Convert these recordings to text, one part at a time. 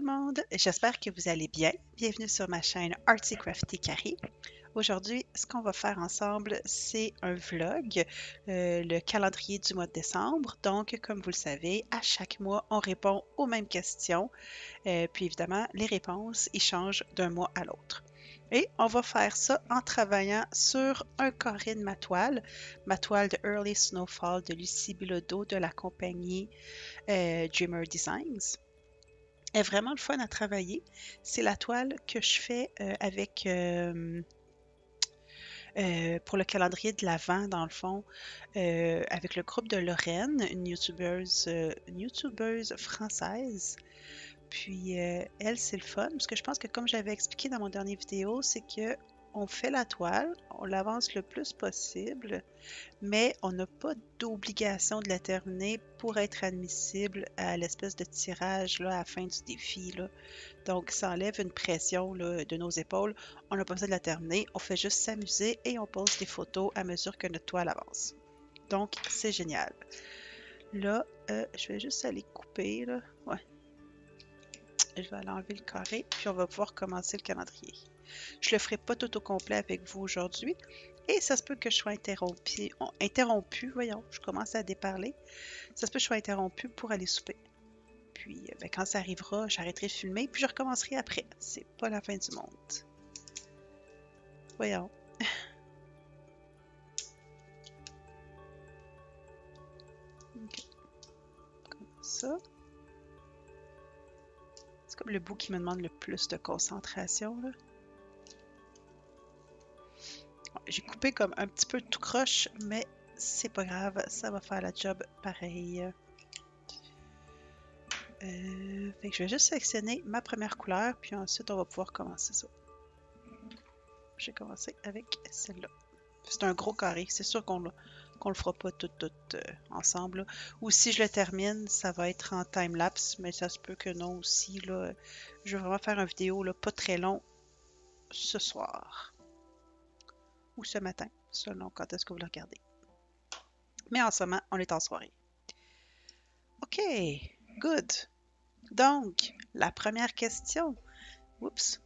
monde, j'espère que vous allez bien. Bienvenue sur ma chaîne Artsy Crafty Carrie. Aujourd'hui, ce qu'on va faire ensemble, c'est un vlog, le calendrier du mois de décembre. Donc, comme vous le savez, à chaque mois, on répond aux mêmes questions. Puis évidemment, les réponses, ils changent d'un mois à l'autre. Et on va faire ça en travaillant sur un carré de ma toile de Early Snowfall de Lucie Bilodeau de la compagnie Dreamer Designs. Elle est vraiment le fun à travailler. C'est la toile que je fais pour le calendrier de l'Avent, dans le fond, avec le groupe de Lorraine, une youtubeuse française. Puis elle, c'est le fun, parce que je pense que comme j'avais expliqué dans mon dernier vidéo, c'est que on fait la toile, on l'avance le plus possible, mais on n'a pas d'obligation de la terminer pour être admissible à l'espèce de tirage là, à la fin du défi, là. Donc, ça enlève une pression là, de nos épaules. On n'a pas besoin de la terminer, on fait juste s'amuser et on pose des photos à mesure que notre toile avance. Donc, c'est génial. Là, je vais juste aller couper, là. Ouais. Je vais aller enlever le carré, puis on va pouvoir commencer le calendrier. Je le ferai pas tout au complet avec vous aujourd'hui, et ça se peut que je sois interrompu, voyons, je commence à déparler. Ça se peut que je sois interrompu pour aller souper. Puis, quand ça arrivera, j'arrêterai de filmer, puis je recommencerai après. C'est pas la fin du monde. Voyons. Ok. Comme ça. C'est comme le bout qui me demande le plus de concentration, là. J'ai coupé comme un petit peu tout croche, mais c'est pas grave, ça va faire la job pareil. Fait que je vais juste sélectionner ma première couleur, puis ensuite on va pouvoir commencer ça. J'ai commencé avec celle-là. C'est un gros carré, c'est sûr qu'on le fera pas tout ensemble, là. Ou si je le termine, ça va être en time-lapse, mais ça se peut que non aussi, là. Je vais vraiment faire une vidéo là, pas très long ce soir. Ou ce matin, selon quand est-ce que vous le regardez. Mais en ce moment, on est en soirée. OK, good. Donc, la première question, oups,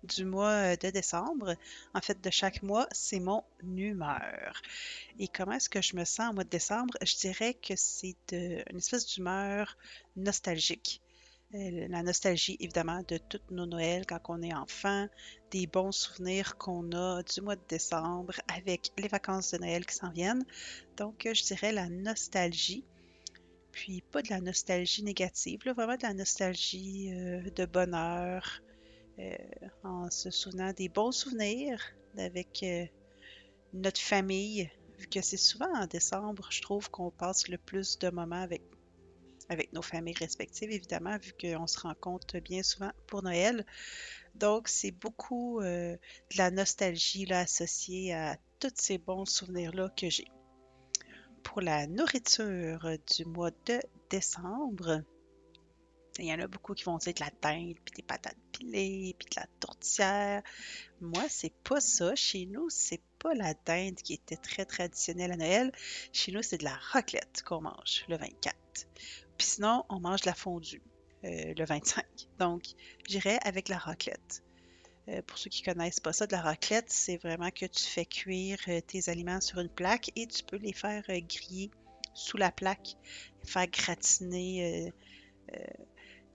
du mois de décembre, en fait de chaque mois, c'est mon humeur. Et comment est-ce que je me sens au mois de décembre? Je dirais que c'est une espèce d'humeur nostalgique. La nostalgie, évidemment, de toutes nos Noëls quand on est enfant, des bons souvenirs qu'on a du mois de décembre avec les vacances de Noël qui s'en viennent. Donc, je dirais la nostalgie. Puis pas de la nostalgie négative, là, vraiment de la nostalgie de bonheur, euh, en se souvenant des bons souvenirs avec notre famille, vu que c'est souvent en décembre, je trouve qu'on passe le plus de moments avec nos familles respectives, évidemment, vu qu'on se rencontre bien souvent pour Noël. Donc, c'est beaucoup de la nostalgie là, associée à tous ces bons souvenirs-là que j'ai. Pour la nourriture du mois de décembre, il y en a beaucoup qui vont dire de la dinde, puis des patates pilées, puis de la tourtière. Moi, c'est pas ça. Chez nous, c'est pas la dinde qui était très traditionnelle à Noël. Chez nous, c'est de la raclette qu'on mange le 24. Puis sinon, on mange de la fondue le 25. Donc, j'irais avec la raclette. Pour ceux qui connaissent pas ça, de la raclette, c'est vraiment que tu fais cuire tes aliments sur une plaque et tu peux les faire griller sous la plaque, faire gratiner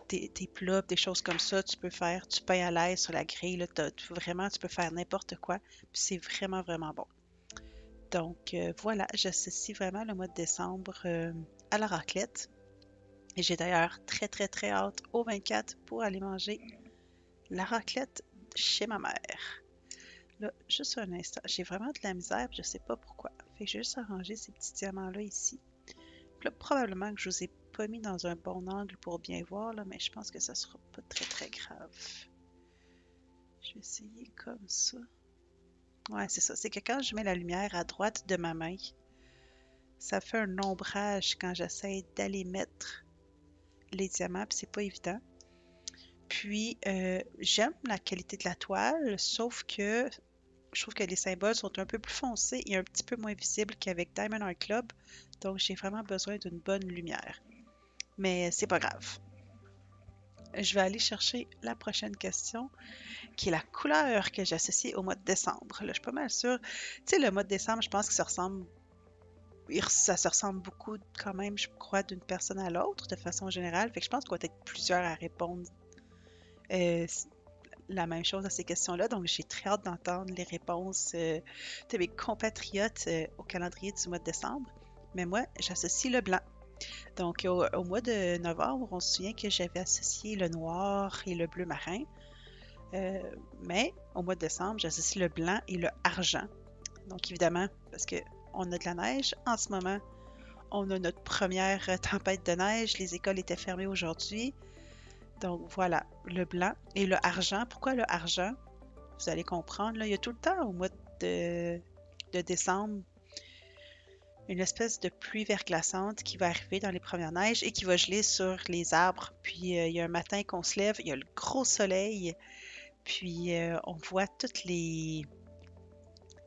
tes plats, des choses comme ça. Tu peux faire du pain à l'ail sur la grille. Là, vraiment, tu peux faire n'importe quoi. Puis c'est vraiment, vraiment bon. Donc voilà, j'associe vraiment le mois de décembre à la raclette. Et j'ai d'ailleurs très, très, très hâte au 24 pour aller manger la raclette chez ma mère. Là, juste un instant. J'ai vraiment de la misère, je sais pas pourquoi. Fait que j'ai juste arrangé ces petits diamants-là ici. Puis là, probablement que je vous ai pas mis dans un bon angle pour bien voir, là, mais je pense que ça sera pas très, très grave. Je vais essayer comme ça. Ouais, c'est ça. C'est que quand je mets la lumière à droite de ma main, ça fait un ombrage quand j'essaie d'aller mettre les diamants, puis c'est pas évident. Puis, j'aime la qualité de la toile, sauf que je trouve que les symboles sont un peu plus foncés et un petit peu moins visibles qu'avec Diamond Art Club. Donc, j'ai vraiment besoin d'une bonne lumière. Mais c'est pas grave. je vais aller chercher la prochaine question, qui est la couleur que j'associe au mois de décembre. Là, je suis pas mal sûre. Tu sais, le mois de décembre, je pense que ça se ressemble beaucoup quand même, je crois, d'une personne à l'autre, de façon générale. Fait que je pense qu'on va être plusieurs à répondre euh, la même chose à ces questions-là. Donc, j'ai très hâte d'entendre les réponses de mes compatriotes au calendrier du mois de décembre. Mais moi, j'associe le blanc. Donc, au mois de novembre, on se souvient que j'avais associé le noir et le bleu marin. Euh, mais au mois de décembre, j'associe le blanc et le argent. Donc, évidemment, parce que on a de la neige en ce moment. On a notre première tempête de neige. Les écoles étaient fermées aujourd'hui. Donc, voilà, le blanc et le argent. Pourquoi le argent? Vous allez comprendre. Là, il y a tout le temps au mois de décembre une espèce de pluie verglaçante qui va arriver dans les premières neiges et qui va geler sur les arbres. Puis il y a un matin qu'on se lève, il y a le gros soleil, puis on voit toutes les,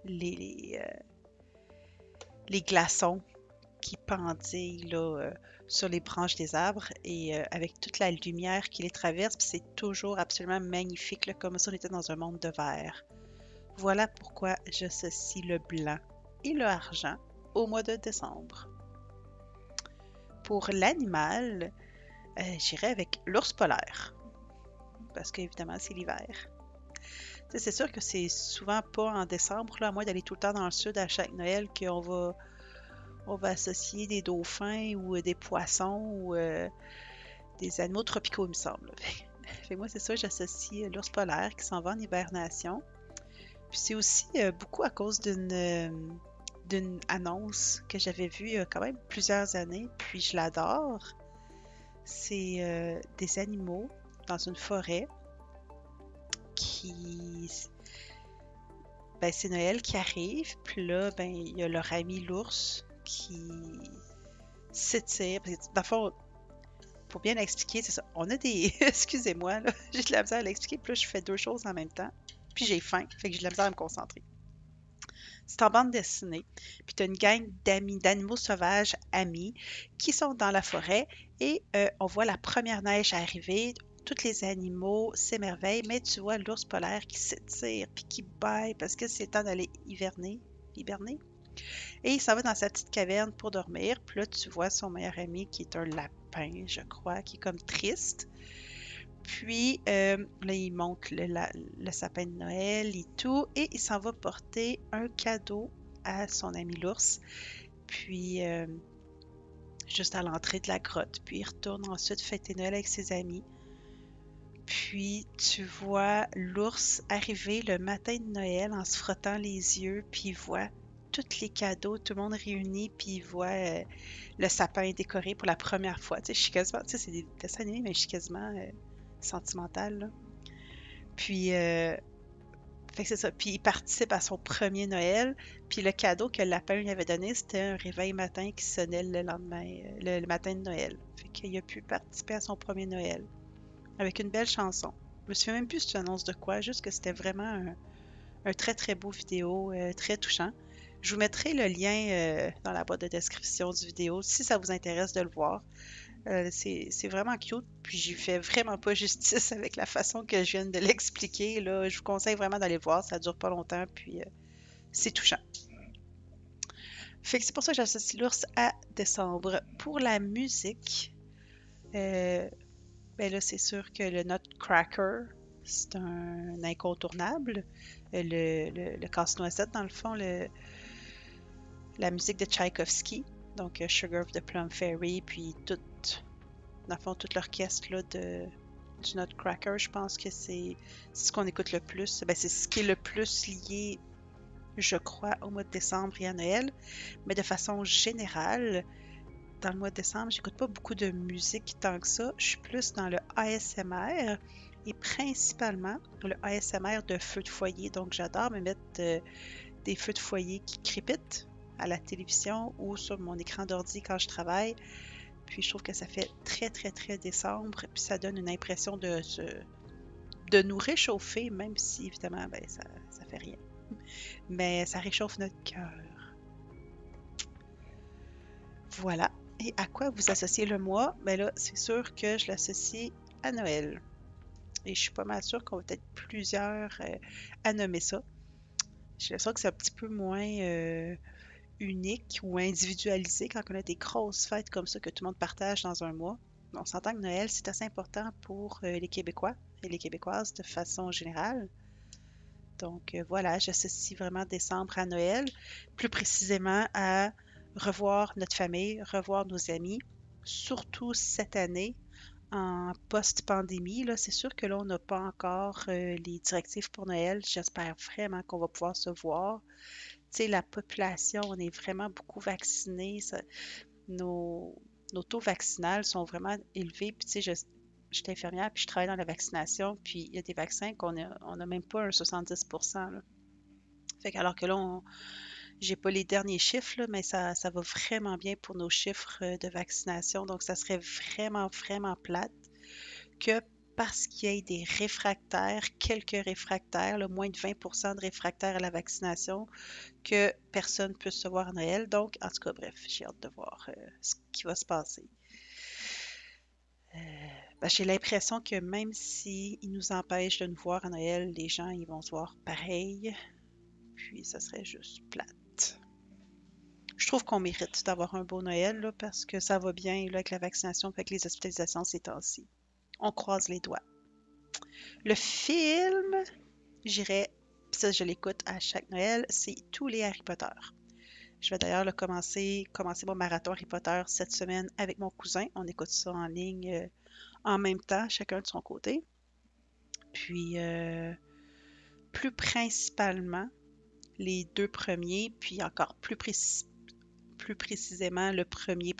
euh, les glaçons qui pendillent là, sur les branches des arbres et avec toute la lumière qui les traverse. Puis c'est toujours absolument magnifique, là, comme si on était dans un monde de verre. Voilà pourquoi j'associe le blanc et le argent au mois de décembre. Pour l'animal, j'irais avec l'ours polaire, parce qu'évidemment, c'est l'hiver. C'est sûr que c'est souvent pas en décembre, là, à moins d'aller tout le temps dans le sud à chaque Noël, on va associer des dauphins ou des poissons ou des animaux tropicaux, il me semble. Fait moi, c'est ça, j'associe l'ours polaire qui s'en va en hibernation. Puis c'est aussi beaucoup à cause d'une annonce que j'avais vue il y a quand même plusieurs années, puis je l'adore. C'est des animaux dans une forêt qui... Ben, c'est Noël qui arrive, puis là, ben, il y a leur ami l'ours qui s'étire. Dans le fond, pour bien l'expliquer, c'est ça. On a des... Excusez-moi, là, j'ai de la misère à l'expliquer, puis là, je fais deux choses en même temps. Puis j'ai faim, fait que j'ai de la misère à me concentrer. C'est en bande dessinée. Puis tu as une gang d'amis, d'animaux sauvages amis qui sont dans la forêt et on voit la première neige arriver. Tous les animaux s'émerveillent, mais tu vois l'ours polaire qui s'étire puis qui bâille parce que c'est le temps d'aller hiberner. Et il s'en va dans sa petite caverne pour dormir. Puis là, tu vois son meilleur ami qui est un lapin, je crois, qui est comme triste. Puis là, il monte le sapin de Noël et tout, et il s'en va porter un cadeau à son ami l'ours. Puis juste à l'entrée de la grotte. Puis il retourne ensuite fêter Noël avec ses amis. Puis tu vois l'ours arriver le matin de Noël en se frottant les yeux, puis il voit tous les cadeaux, tout le monde réuni, puis il voit le sapin décoré pour la première fois. Tu sais, je suis quasiment, tu sais, c'est des dessins animés, mais je suis quasiment sentimentale, là. Puis, fait que c'est ça. Puis il participe à son premier Noël. Puis le cadeau que le lapin lui avait donné, c'était un réveil matin qui sonnait le lendemain, le matin de Noël. Fait qu'il a pu participer à son premier Noël avec une belle chanson. Je me souviens même plus si tu annonces de quoi, juste que c'était vraiment un très très beau vidéo, très touchant. Je vous mettrai le lien dans la boîte de description du vidéo si ça vous intéresse de le voir. C'est vraiment cute, puis j'y fais vraiment pas justice avec la façon que je viens de l'expliquer, là. Je vous conseille vraiment d'aller le voir, ça dure pas longtemps, puis c'est touchant. Fait que c'est pour ça que j'associe l'ours à décembre. Pour la musique, ben là, c'est sûr que le Nutcracker, c'est un incontournable. Le casse-noisette, dans le fond, la musique de Tchaïkovski, donc Sugar of the Plum Fairy, puis dans le fond, tout l'orchestre là, du Nutcracker, je pense que c'est ce qu'on écoute le plus. Ben, c'est ce qui est le plus lié, je crois, au mois de décembre et à Noël. Mais de façon générale, dans le mois de décembre, j'écoute pas beaucoup de musique tant que ça. Je suis plus dans le ASMR et principalement le ASMR de feu de foyer. Donc, j'adore me mettre des feux de foyer qui crépitent à la télévision ou sur mon écran d'ordi quand je travaille. Puis je trouve que ça fait très, très, très décembre. Puis ça donne une impression de nous réchauffer, même si, évidemment, ben, ça fait rien. Mais ça réchauffe notre cœur. Voilà. Et à quoi vous associez le mois? Ben là, c'est sûr que je l'associe à Noël. Et je suis pas mal sûre qu'on va être plusieurs à nommer ça. J'ai l'impression que c'est un petit peu moins unique ou individualisé quand on a des grosses fêtes comme ça que tout le monde partage dans un mois. On s'entend que Noël, c'est assez important pour les Québécois et les Québécoises de façon générale. Donc voilà, j'associe vraiment décembre à Noël, plus précisément à revoir notre famille, revoir nos amis, surtout cette année en post-pandémie. Là, c'est sûr que là, on n'a pas encore les directives pour Noël. J'espère vraiment qu'on va pouvoir se voir. Tu sais, la population, on est vraiment beaucoup vaccinés. Nos, nos taux vaccinaux sont vraiment élevés. Puis, tu sais, je suis infirmière, puis je travaille dans la vaccination, puis il y a des vaccins qu'on a même pas un 70%, là. Fait que, alors que là, j'ai pas les derniers chiffres, là, mais ça va vraiment bien pour nos chiffres de vaccination. Donc, ça serait vraiment, vraiment plate que parce qu'il y ait des réfractaires, quelques réfractaires, là, moins de 20% de réfractaires à la vaccination, que personne puisse se voir à Noël. Donc, en tout cas, bref, j'ai hâte de voir ce qui va se passer. Ben, j'ai l'impression que même s'ils nous empêchent de nous voir à Noël, les gens ils vont se voir pareil. Puis, ça serait juste plate. Je trouve qu'on mérite d'avoir un beau Noël là, parce que ça va bien là, avec la vaccination et avec les hospitalisations ces temps-ci. On croise les doigts. Le film, j'irai, puis ça je l'écoute à chaque Noël, c'est tous les Harry Potter. Je vais d'ailleurs commencer mon marathon Harry Potter cette semaine avec mon cousin. On écoute ça en ligne en même temps, chacun de son côté. Puis, plus principalement, les deux premiers, puis encore plus précisément le premier,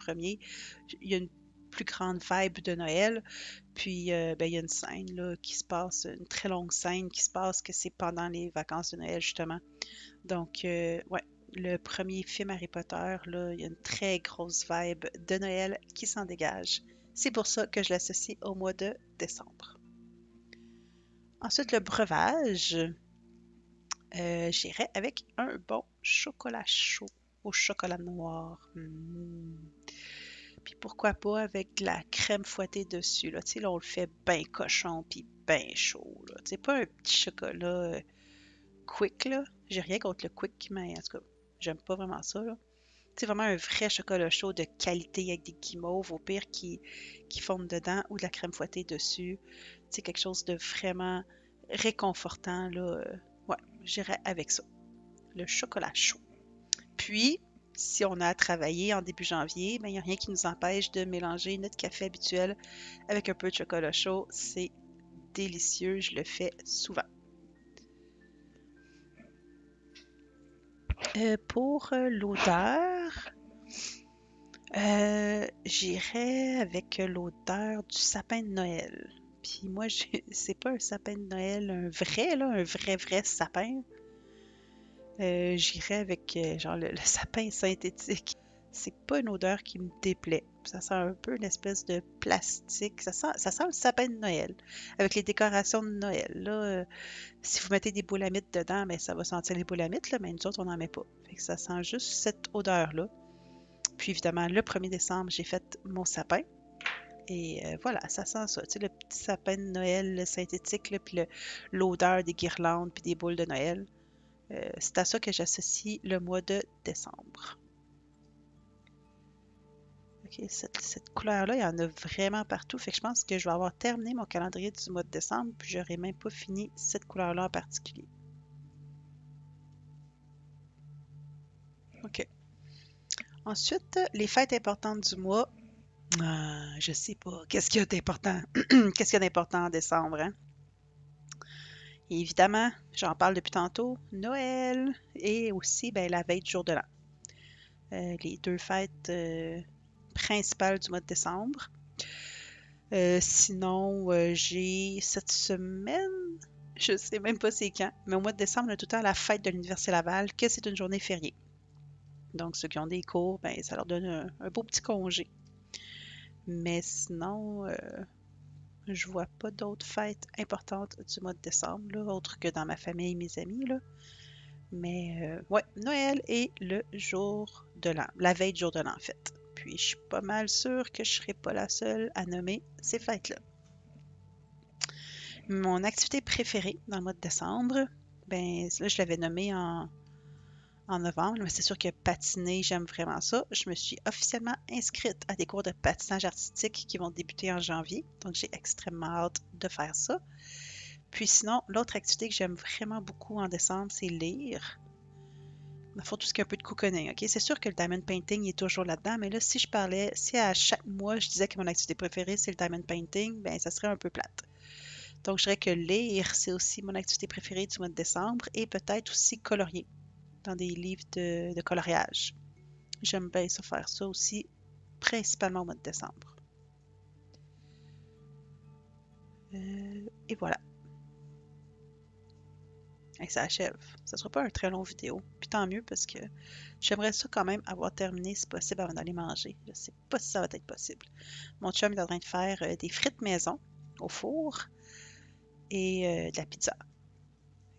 il y a une plus grande vibe de Noël. Puis, ben, il y a une scène là, qui se passe, une très longue scène qui se passe, que c'est pendant les vacances de Noël, justement. Donc, ouais, le premier film Harry Potter, là, il y a une très grosse vibe de Noël qui s'en dégage. C'est pour ça que je l'associe au mois de décembre. Ensuite, le breuvage, j'irais avec un bon chocolat chaud au chocolat noir. Puis pourquoi pas avec de la crème fouettée dessus, là. Tu sais, là, on le fait bien cochon puis bien chaud, là. Tu sais, pas un petit chocolat quick, là. J'ai rien contre le quick, mais en tout cas, j'aime pas vraiment ça, là. C'est vraiment un vrai chocolat chaud de qualité avec des guimauves, au pire, qui fondent dedans ou de la crème fouettée dessus. C'est quelque chose de vraiment réconfortant, là. Ouais, j'irais avec ça. Le chocolat chaud. Puis, si on a à travailler en début janvier, ben, il n'y a rien qui nous empêche de mélanger notre café habituel avec un peu de chocolat chaud. C'est délicieux, je le fais souvent. Pour l'odeur, j'irais avec l'odeur du sapin de Noël. Puis moi, c'est pas un sapin de Noël, un vrai, là, un vrai sapin. J'irais avec genre le sapin synthétique. C'est pas une odeur qui me déplaît. Ça sent un peu une espèce de plastique. Ça sent le sapin de Noël. Avec les décorations de Noël. Là, si vous mettez des boulamites dedans, ben, ça va sentir les boulamites, là, mais nous autres, on n'en met pas. Fait que ça sent juste cette odeur-là. Puis évidemment, le 1er décembre, j'ai fait mon sapin. Et voilà, ça sent ça. Tu sais, le petit sapin de Noël synthétique, là, puis l'odeur des guirlandes, puis des boules de Noël. C'est à ça que j'associe le mois de décembre. Ok, cette couleur-là, il y en a vraiment partout. Fait que je pense que je vais avoir terminé mon calendrier du mois de décembre, puis j'aurai même pas fini cette couleur-là en particulier. OK. Ensuite, les fêtes importantes du mois. Je sais pas. Qu'est-ce qu'il y a d'important? Qu'est-ce qu'il y a d'important en décembre, hein? Et évidemment, j'en parle depuis tantôt, Noël et aussi ben, la veille du jour de l'an. Les deux fêtes principales du mois de décembre. Sinon, j'ai cette semaine, je sais même pas c'est quand, mais au mois de décembre, on a tout le temps la fête de l'Université Laval, que c'est une journée fériée. Donc, ceux qui ont des cours, ben, ça leur donne un beau petit congé. Mais sinon, je vois pas d'autres fêtes importantes du mois de décembre, là, autres que dans ma famille et mes amis, là. Mais ouais, Noël et le jour de l'an, la veille du jour de l'an, en fait. Puis je suis pas mal sûre que je serai pas la seule à nommer ces fêtes-là. Mon activité préférée dans le mois de décembre, ben là, je l'avais nommé en novembre, mais c'est sûr que patiner, j'aime vraiment ça. Je me suis officiellement inscrite à des cours de patinage artistique qui vont débuter en janvier, donc j'ai extrêmement hâte de faire ça. Puis sinon, l'autre activité que j'aime vraiment beaucoup en décembre, c'est lire. Il faut tout ce qui est un peu de cocooning, ok? C'est sûr que le diamond painting est toujours là-dedans, mais là, si à chaque mois, je disais que mon activité préférée, c'est le diamond painting, ben ça serait un peu plate. Donc, je dirais que lire, c'est aussi mon activité préférée du mois de décembre et peut-être aussi colorier dans des livres de coloriage. J'aime bien ça faire ça aussi, principalement au mois de décembre. Et voilà. Et ça achève. Ça ne sera pas un très long vidéo. Puis tant mieux parce que j'aimerais ça quand même avoir terminé si possible avant d'aller manger. Je ne sais pas si ça va être possible. Mon chum est en train de faire des frites maison au four et de la pizza.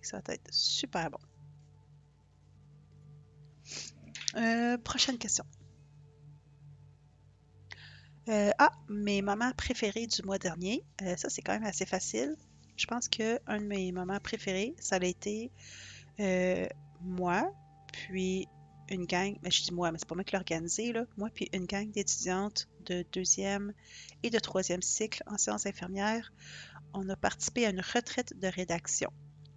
Ça va être super bon. Prochaine question. Mes moments préférés du mois dernier. Ça, c'est quand même assez facile. Je pense qu'un de mes moments préférés, ça a été euh, moi, puis une gang, mais je dis moi, mais c'est pas moi qui l'ai organisé, là. Moi, puis une gang d'étudiantes de deuxième et de troisième cycle en sciences infirmières, on a participé à une retraite de rédaction.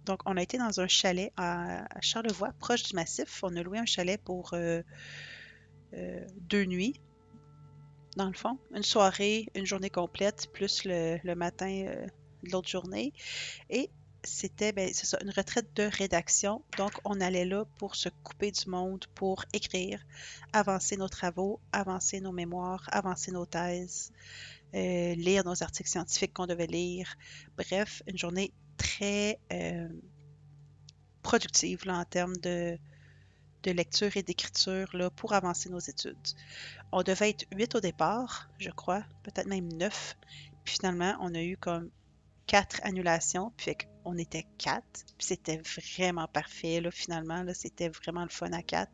Donc, on a été dans un chalet à Charlevoix, proche du Massif. On a loué un chalet pour 2 nuits, dans le fond. Une soirée, une journée complète, plus le matin de l'autre journée. Et c'était, ben, c'est ça, une retraite de rédaction. Donc, on allait là pour se couper du monde, pour écrire, avancer nos travaux, avancer nos mémoires, avancer nos thèses, lire nos articles scientifiques qu'on devait lire. Bref, une journée très productive là, en termes de lecture et d'écriture là, pour avancer nos études. On devait être 8 au départ, je crois, peut-être même 9. Puis finalement, on a eu comme 4 annulations, puis on était 4. Puis c'était vraiment parfait, là, finalement. Là, c'était vraiment le fun à 4.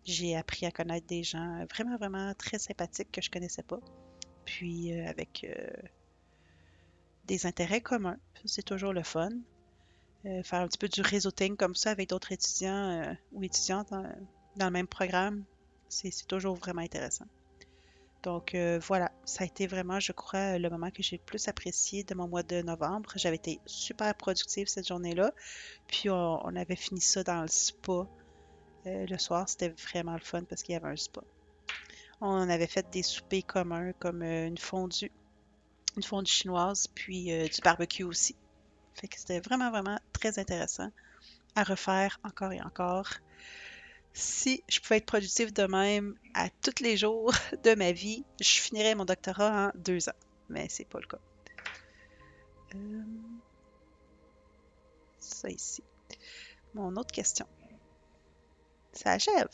J'ai appris à connaître des gens vraiment, vraiment très sympathiques que je connaissais pas. Puis avec des intérêts communs. C'est toujours le fun. Faire un petit peu du réseauting comme ça avec d'autres étudiants ou étudiantes dans le même programme, c'est toujours vraiment intéressant. Donc voilà, ça a été vraiment, je crois, le moment que j'ai le plus apprécié de mon mois de novembre. J'avais été super productive cette journée-là. Puis on avait fini ça dans le spa. Le soir, c'était vraiment le fun parce qu'il y avait un spa. On avait fait des soupers communs comme une fondue chinoise, puis du barbecue aussi. Fait que c'était vraiment, vraiment très intéressant à refaire encore et encore. Si je pouvais être productive de même à tous les jours de ma vie, je finirais mon doctorat en 2 ans. Mais c'est pas le cas. Euh, Ça ici. Mon autre question. Ça achève.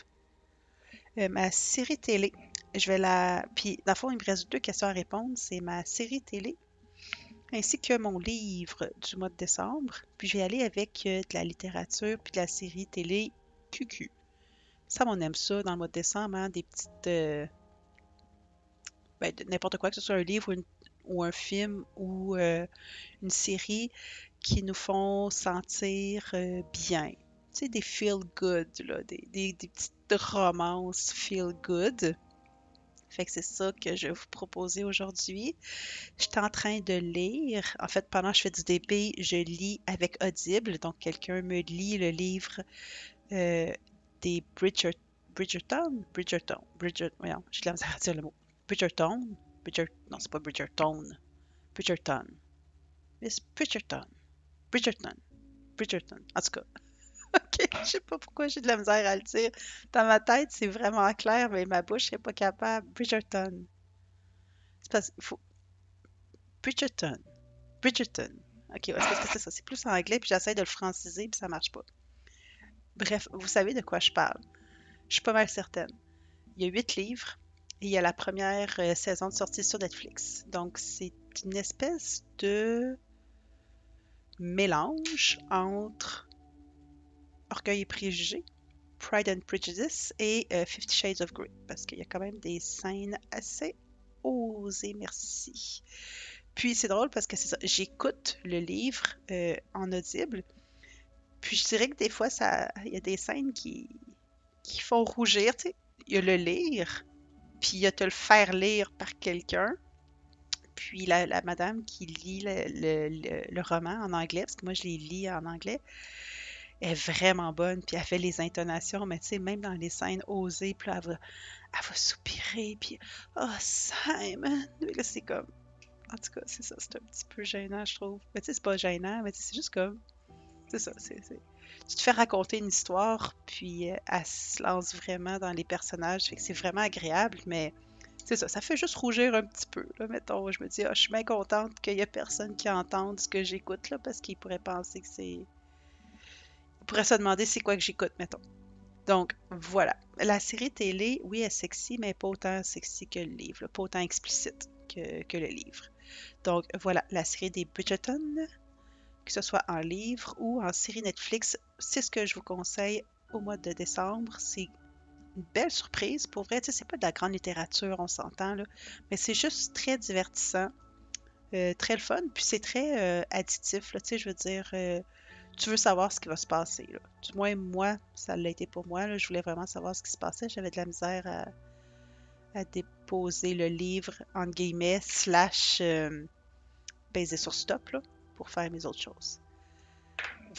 Ma série télé. Je vais la. Puis, dans le fond, il me reste 2 questions à répondre. C'est ma série télé ainsi que mon livre du mois de décembre. Puis, je vais aller avec de la littérature puis de la série télé QQ. Ça, on aime ça dans le mois de décembre, hein, des petites. Ben, n'importe quoi, que ce soit un livre ou un film ou une série qui nous font sentir bien. Tu sais, des feel good, là, des petites romances feel good. Fait que c'est ça que je vais vous proposer aujourd'hui. Je suis en train de lire. En fait, pendant que je fais du DP, je lis avec Audible. Donc, quelqu'un me lit le livre euh, des voyons, j'ai de la misère à dire le mot. Bridgerton. Non, c'est pas Bridgerton. Bridgerton. Miss Bridgerton. Bridgerton. Bridgerton. En tout cas, ok, je sais pas pourquoi j'ai de la misère à le dire. Dans ma tête, c'est vraiment clair, mais ma bouche n'est pas capable. Bridgerton. C'est parce qu'il faut. Bridgerton. Bridgerton. Ok, ouais, c'est parce que c'est ça. C'est plus en anglais, puis j'essaie de le franciser, puis ça marche pas. Bref, vous savez de quoi je parle. Je suis pas mal certaine. Il y a 8 livres et il y a la première saison de sortie sur Netflix. Donc, c'est une espèce de mélange entre Orgueil et Préjugés, Pride and Prejudice et Fifty Shades of Grey, parce qu'il y a quand même des scènes assez osées, merci. Puis c'est drôle parce que c'est ça, j'écoute le livre en audible, puis je dirais que des fois, il y a des scènes qui font rougir, tu sais. Il y a le lire, puis il y a te le faire lire par quelqu'un, puis la madame qui lit le roman en anglais, parce que moi je les lis en anglais, elle est vraiment bonne, puis elle fait les intonations, mais tu sais, même dans les scènes osées, puis là, elle va soupirer, puis oh Simon! Là, c'est comme, en tout cas, c'est ça, c'est un petit peu gênant, je trouve. Mais tu sais, c'est pas gênant, mais tu sais, c'est juste comme, c'est ça, tu te fais raconter une histoire, puis elle se lance vraiment dans les personnages, fait que c'est vraiment agréable, mais c'est ça, ça fait juste rougir un petit peu, là, mettons. Je me dis, ah, je suis bien contente qu'il y ait personne qui entende ce que j'écoute, là, parce qu'il pourrait penser que c'est... Il pourrait se demander c'est quoi que j'écoute, mettons. Donc, voilà. La série télé, oui, elle est sexy, mais pas autant sexy que le livre, là, pas autant explicite que le livre. Donc, voilà, la série des Bridgerton, que ce soit en livre ou en série Netflix, c'est ce que je vous conseille au mois de décembre. C'est une belle surprise. Pour vrai, tu sais, c'est pas de la grande littérature, on s'entend, là, mais c'est juste très divertissant, très le fun, puis c'est très addictif, là, tu sais, je veux dire, tu veux savoir ce qui va se passer, là. Du moins, moi, ça l'a été pour moi, là, je voulais vraiment savoir ce qui se passait. J'avais de la misère à déposer le livre, entre guillemets, slash baiser sur stop, là, pour faire mes autres choses.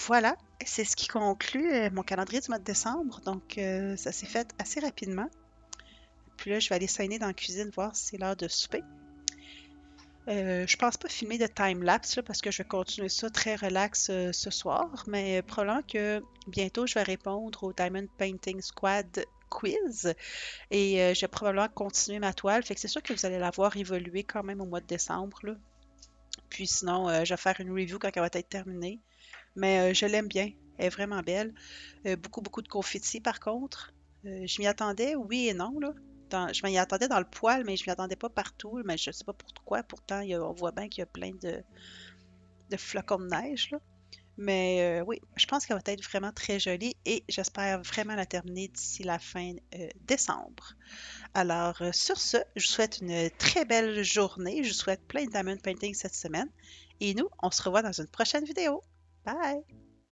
Voilà, c'est ce qui conclut mon calendrier du mois de décembre. Donc, ça s'est fait assez rapidement. Puis là, je vais aller saigner dans la cuisine voir si c'est l'heure de souper. Je pense pas filmer de time-lapse là, parce que je vais continuer ça très relax ce soir, mais probablement que bientôt je vais répondre au Diamond Painting Squad quiz et je vais probablement continuer ma toile. Fait que c'est sûr que vous allez la voir évoluer quand même au mois de décembre, là. Puis sinon, je vais faire une review quand elle va être terminée. Mais je l'aime bien. Elle est vraiment belle. Beaucoup, beaucoup de confettis par contre. Je m'y attendais, oui et non, là. Je m'y attendais dans le poêle, mais je m'y attendais pas partout. Mais je sais pas pourquoi. Pourtant, on voit bien qu'il y a plein de flocons de neige, là. Mais oui, je pense qu'elle va être vraiment très jolie et j'espère vraiment la terminer d'ici la fin décembre. Alors, sur ce, je vous souhaite une très belle journée. Je vous souhaite plein de diamond painting cette semaine. Et nous, on se revoit dans une prochaine vidéo. Bye!